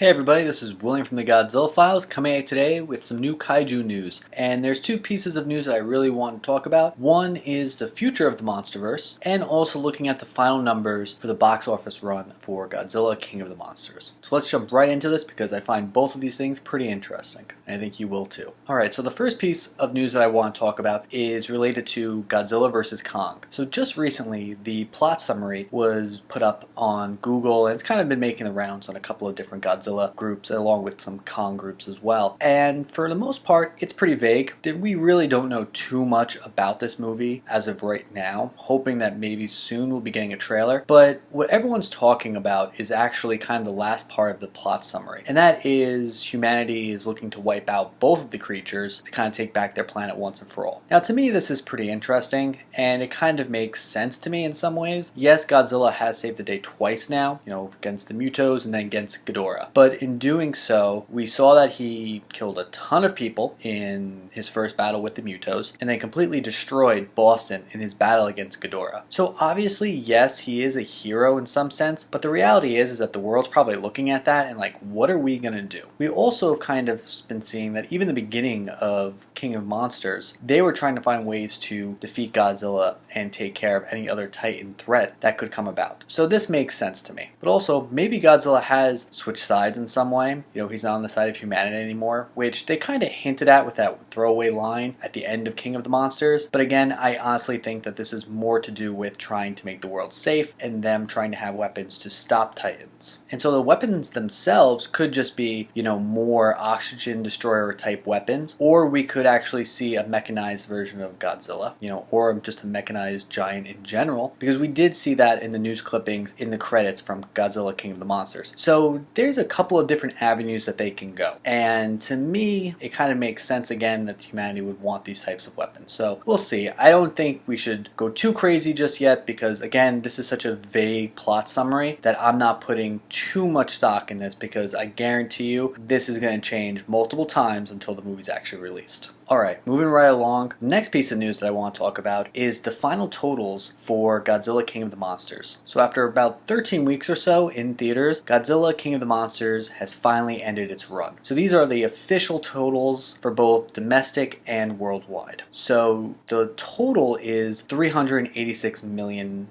Hey everybody, this is William from the Godzilla Files coming at you today with some new Kaiju news. And there's two pieces of news that I really want to talk about. One is the future of the Monsterverse, and also looking at the final numbers for the box office run for Godzilla King of the Monsters. So let's jump right into this because I find both of these things pretty interesting. And I think you will too. Alright, so the first piece of news that I want to talk about is related to Godzilla vs. Kong. So just recently, the plot summary was put up on Google, and it's kind of been making the rounds on a couple of different Godzilla groups along with some Kong groups as well. And for the most part, it's pretty vague. We really don't know too much about this movie as of right now, hoping that maybe soon we'll be getting a trailer. But what everyone's talking about is actually kind of the last part of the plot summary. And that is humanity is looking to wipe out both of the creatures to kind of take back their planet once and for all. Now to me this is pretty interesting, and it kind of makes sense to me in some ways. Yes, Godzilla has saved the day twice now, against the Mutos and then against Ghidorah. But in doing so, we saw that he killed a ton of people in his first battle with the Mutos, and then completely destroyed Boston in his battle against Ghidorah. So obviously, yes, he is a hero in some sense, but the reality is that the world's probably looking at that and like, what are we gonna do? We also have kind of been seeing that even the beginning of King of Monsters, they were trying to find ways to defeat Godzilla and take care of any other Titan threat that could come about. So this makes sense to me. But also, maybe Godzilla has switched sides in some way. He's not on the side of humanity anymore, which they kind of hinted at with that throwaway line at the end of King of the Monsters. But again, I honestly think that this is more to do with trying to make the world safe and them trying to have weapons to stop Titans. And so the weapons themselves could just be, more oxygen destroyer type weapons, or we could actually see a mechanized version of Godzilla, or just a mechanized giant in general, because we did see that in the news clippings in the credits from Godzilla King of the Monsters. So there's a couple of different avenues that they can go. And to me, it kind of makes sense again that humanity would want these types of weapons. So we'll see. I don't think we should go too crazy just yet because again, this is such a vague plot summary that I'm not putting too much stock in this because I guarantee you this is going to change multiple times until the movie's actually released. Alright, moving right along, the next piece of news that I want to talk about is the final totals for Godzilla King of the Monsters. So after about 13 weeks or so in theaters, Godzilla King of the Monsters has finally ended its run. So these are the official totals for both domestic and worldwide. So the total is $386 million,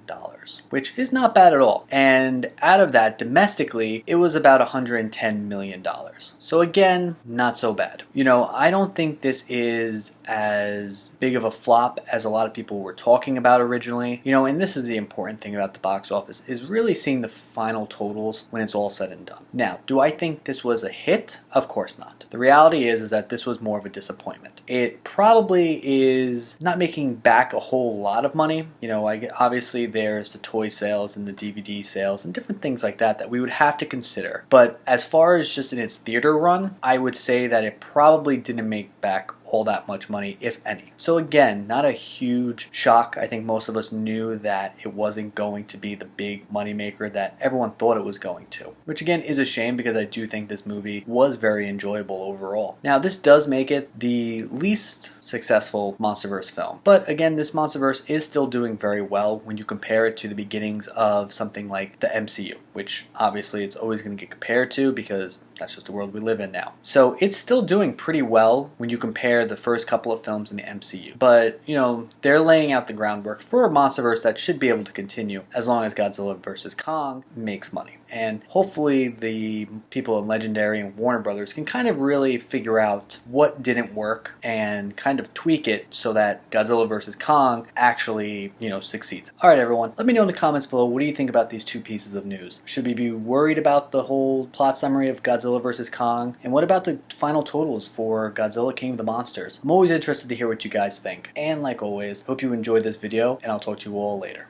which is not bad at all. And out of that, domestically, it was about $110 million. So again, not so bad. I don't think this is as big of a flop as a lot of people were talking about originally. And this is the important thing about the box office, is really seeing the final totals when it's all said and done. Now, do I think this was a hit? Of course not. The reality is that this was more of a disappointment. It probably is not making back a whole lot of money. Obviously there's the toy sales and the DVD sales and different things like that we would have to consider. But as far as just in its theater run, I would say that it probably didn't make back all that much money, if any. So again, not a huge shock. I think most of us knew that it wasn't going to be the big moneymaker that everyone thought it was going to. Which again is a shame because I do think this movie was very enjoyable overall. Now this does make it the least successful Monsterverse film. But again, this Monsterverse is still doing very well when you compare it to the beginnings of something like the MCU, which obviously it's always going to get compared to because that's just the world we live in now. So it's still doing pretty well when you compare the first couple of films in the MCU. But, they're laying out the groundwork for a Monsterverse that should be able to continue as long as Godzilla vs. Kong makes money. And hopefully the people in Legendary and Warner Brothers can kind of really figure out what didn't work and kind of tweak it so that Godzilla vs. Kong actually, succeeds. Alright everyone, let me know in the comments below, what do you think about these two pieces of news? Should we be worried about the whole plot summary of Godzilla vs. Kong? And what about the final totals for Godzilla King of the Monsters? I'm always interested to hear what you guys think. And like always, hope you enjoyed this video, and I'll talk to you all later.